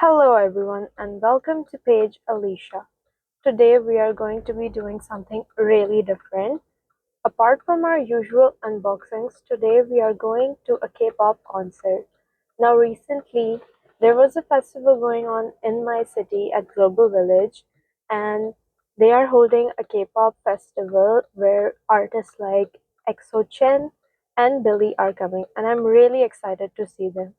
Hello everyone and welcome to Page Alicia. Today we are going to be doing something really different. Apart from our usual unboxings, today we are going to a K-pop concert. Now recently there was a festival going on in my city at Global Village, and they are holding a K-pop festival where artists like Exo Chen and Billlie are coming, and I'm really excited to see them.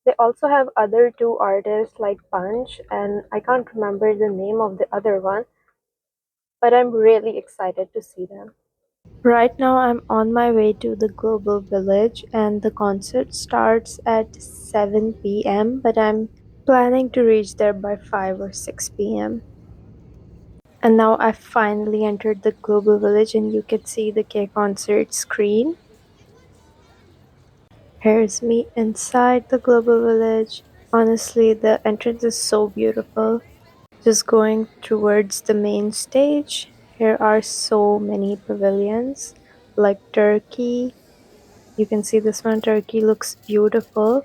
They also have other two artists like Punch, and I can't remember the name of the other one, but I'm really excited to see them. Right now, I'm on my way to the Global Village, and the concert starts at 7 p.m., but I'm planning to reach there by 5 or 6 p.m. And now I've finally entered the Global Village, and you can see the K concert screen. Here's me inside the Global Village. Honestly, the entrance is so beautiful. Just going towards the main stage, here are so many pavilions like Turkey. You can see this one, Turkey looks beautiful.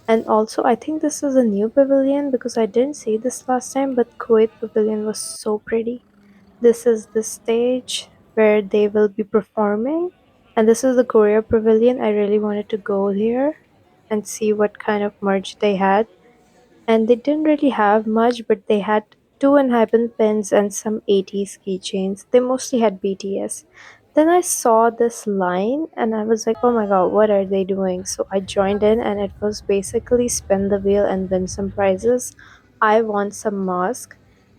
And also, I think this is a new pavilion because I didn't see this last time, but Kuwait pavilion was so pretty. This is the stage where they will be performing. And this is the Korea Pavillion. I really wanted to go here and see what kind of merch they had. And they didn't really have much, but they had two Enhypen pins and some 80s keychains. They mostly had BTS. Then I saw this line and I was like, oh my god, what are they doing? So I joined in, and it was basically spin the wheel and win some prizes. I won some mask,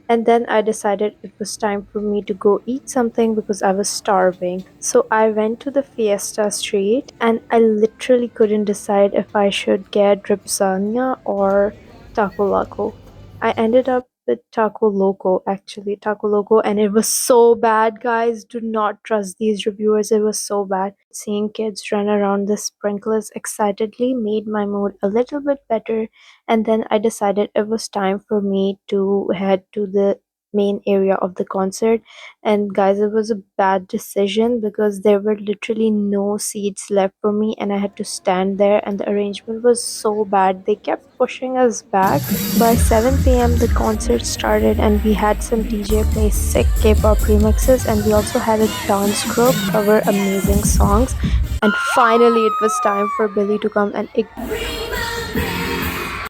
and then I decided it was time for me to go eat something because I was starving. So I went to the Fiesta Street, and I literally couldn't decide if I should get Ripsania or Taco Loco. I ended up with Taco Loco, actually, Taco Loco, and it was so bad, guys. Do not trust these reviewers. It was so bad. Seeing kids run around the sprinklers excitedly made my mood a little bit better, and then I decided it was time for me to head to the main area of the concert. And guys, it was a bad decision because there were literally no seats left for me, and I had to stand there, and the arrangement was so bad. They kept pushing us back. By 7 p.m. the concert started, and we had some DJ play sick K-pop remixes, and we also had a dance group cover amazing songs. And finally it was time for Billlie to come and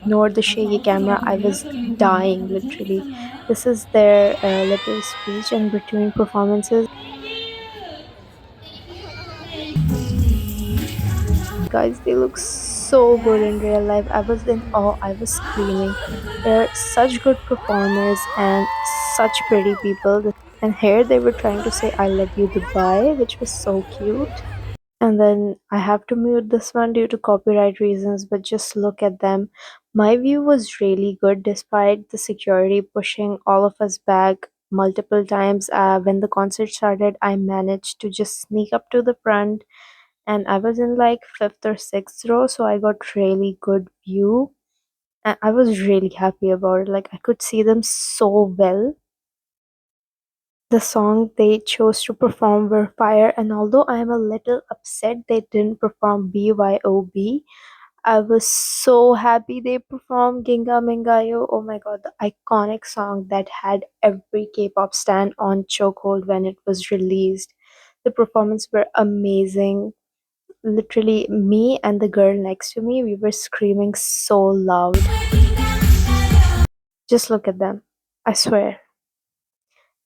ignore the shaky camera. I was dying literally. This is their little speech in between performances. Guys, they look so good in real life. I was in awe. I was screaming. They're such good performers and such pretty people. And here they were trying to say I love you Dubai, which was so cute. And then I have to mute this one due to copyright reasons, but just look at them. My view was really good despite the security pushing all of us back multiple times. When the concert started, I managed to just sneak up to the front, and I was in like fifth or sixth row, so I got really good view. And I was really happy about it. Like, I could see them so well. The song they chose to perform were Fire, and although I am a little upset they didn't perform BYOB, I was so happy they performed Ginga Mingayo. Oh my god, the iconic song that had every K-pop stan on chokehold when it was released. The performances were amazing. Literally, me and the girl next to me, we were screaming so loud. Just look at them. I swear.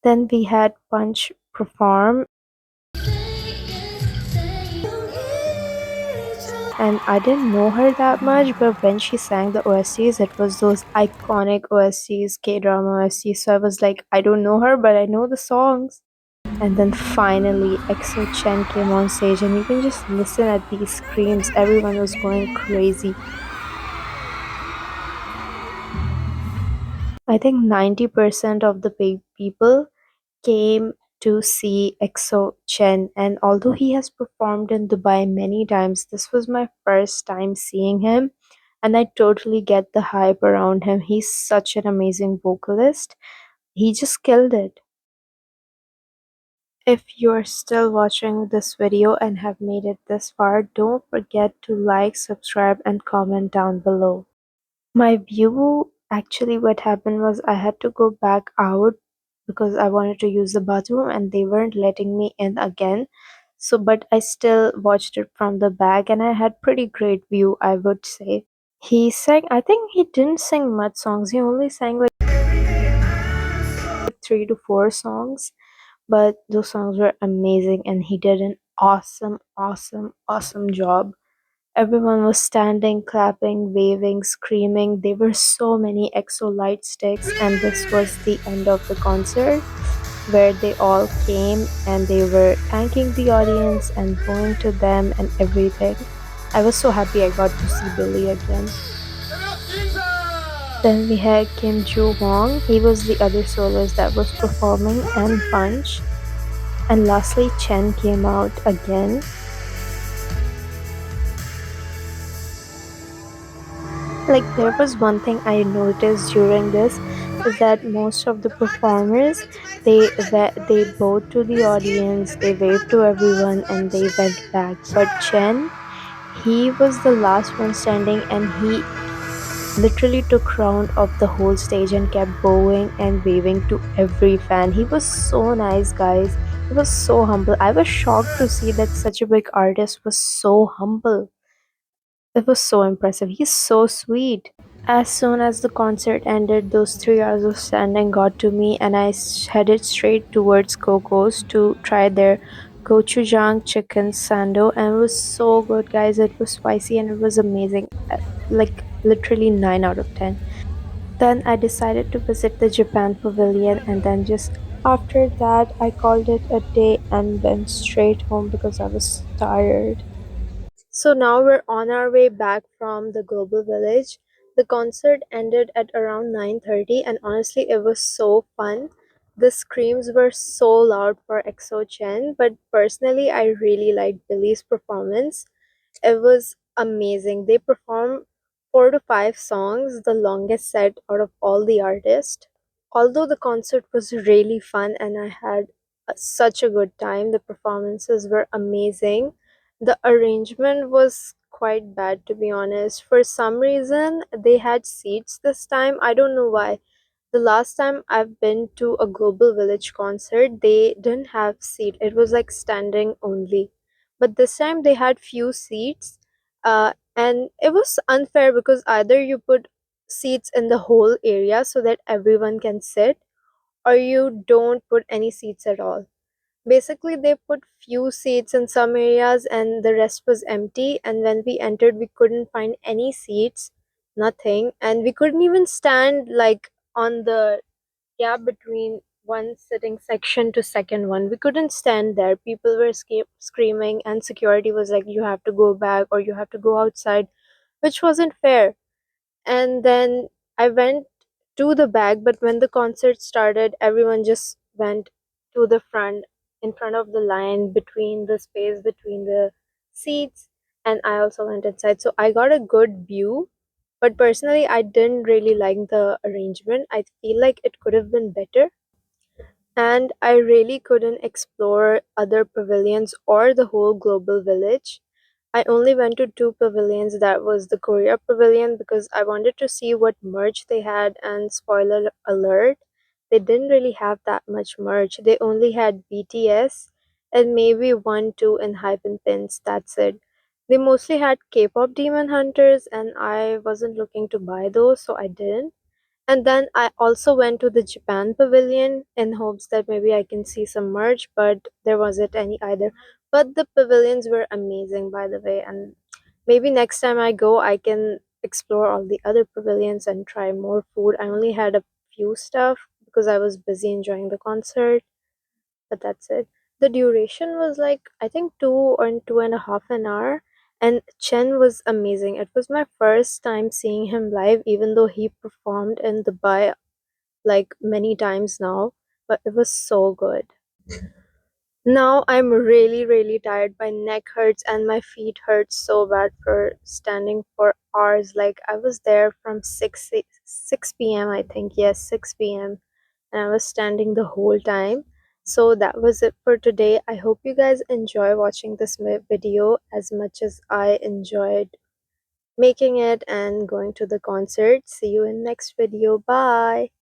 Then we had Punch perform, and I didn't know her that much, but when she sang the OSTs, it was those iconic OSTs, K-drama OSTs. So I was like, I don't know her, but I know the songs. And then finally, Exo Chen came on stage, and you can just listen at these screams. Everyone was going crazy. I think 90% of the people came to see Exo Chen, and although he has performed in Dubai many times, this was my first time seeing him, and I totally get the hype around him. He's such an amazing vocalist. He just killed it. If you're still watching this video and have made it this far, don't forget to like, subscribe, and comment down below. My view Actually, what happened was I had to go back out because I wanted to use the bathroom and they weren't letting me in again. So, but I still watched it from the back and I had pretty great view, I would say. He sang, I think he didn't sing much songs. He only sang like 3 to 4 songs, but those songs were amazing and he did an awesome job. Everyone was standing, clapping, waving, screaming. There were so many EXO light sticks, and this was the end of the concert where they all came and they were thanking the audience and going to them and everything. I was so happy I got to see Billy again. Then we had Ju Wang. He was the other soloist that was performing, and Punch. And lastly, Chen came out again. Like there was one thing I noticed during this is that most of the performers they bowed to the audience, they waved to everyone, and they went back. But Chen, he was the last one standing, and he literally took round of the whole stage and kept bowing and waving to every fan. He was so nice, guys. He was so humble. I was shocked to see that such a big artist was so humble. It was so impressive. He's so sweet. As soon as the concert ended, those 3 hours of standing got to me, and I headed straight towards Coco's to try their gochujang chicken sando, and it was so good, guys. It was spicy and it was amazing. Like literally 9 out of 10. Then I decided to visit the Japan Pavilion, and then just after that, I called it a day and went straight home because I was tired. So now we're on our way back from the Global Village. The concert ended at around 9:30 and honestly it was so fun. The screams were so loud for EXO Chen, but personally I really liked Billie's performance. It was amazing. They performed 4 to 5 songs, the longest set out of all the artists. Although the concert was really fun and I had such a good time, the performances were amazing. The arrangement was quite bad, to be honest. For some reason, they had seats this time. I don't know why. The last time I've been to a Global Village concert, they didn't have seat. It was like standing only. But this time they had few seats, and it was unfair because either you put seats in the whole area so that everyone can sit, or you don't put any seats at all. Basically, they put few seats in some areas and the rest was empty. And when we entered, we couldn't find any seats, nothing, and we couldn't even stand like on the gap between one sitting section to second one. We couldn't stand there. People were screaming, and security was like, "You have to go back or you have to go outside," which wasn't fair. And then I went to the back, but when the concert started, everyone just went to the front, in front of the line, between the space between the seats, and I also went inside. So I got a good view, but personally, I didn't really like the arrangement. I feel like it could have been better, and I really couldn't explore other pavilions or the whole global village. I only went to two pavilions, that was the Korea Pavilion because I wanted to see what merch they had, and spoiler alert, they didn't really have that much merch. They only had BTS and maybe one two in hype and pins, that's it. They mostly had K-pop Demon Hunters and I wasn't looking to buy those, so I didn't. And then I also went to the Japan Pavilion in hopes that maybe I can see some merch, but there wasn't any either. But the pavilions were amazing, by the way, and maybe next time I go, I can explore all the other pavilions and try more food. I only had a few stuff because I was busy enjoying the concert, but that's it. The duration was like, I think 2 or 2.5 an hour, and Chen was amazing. It was my first time seeing him live, even though he performed in Dubai like many times now, but it was so good. Now I'm really tired. My neck hurts and my feet hurt so bad for standing for hours. Like I was there from 6 p.m. I think. Yes, 6 p.m. and I was standing the whole time. So that was it for today. I hope you guys enjoy watching this video as much as I enjoyed making it and going to the concert. See you in next video. Bye.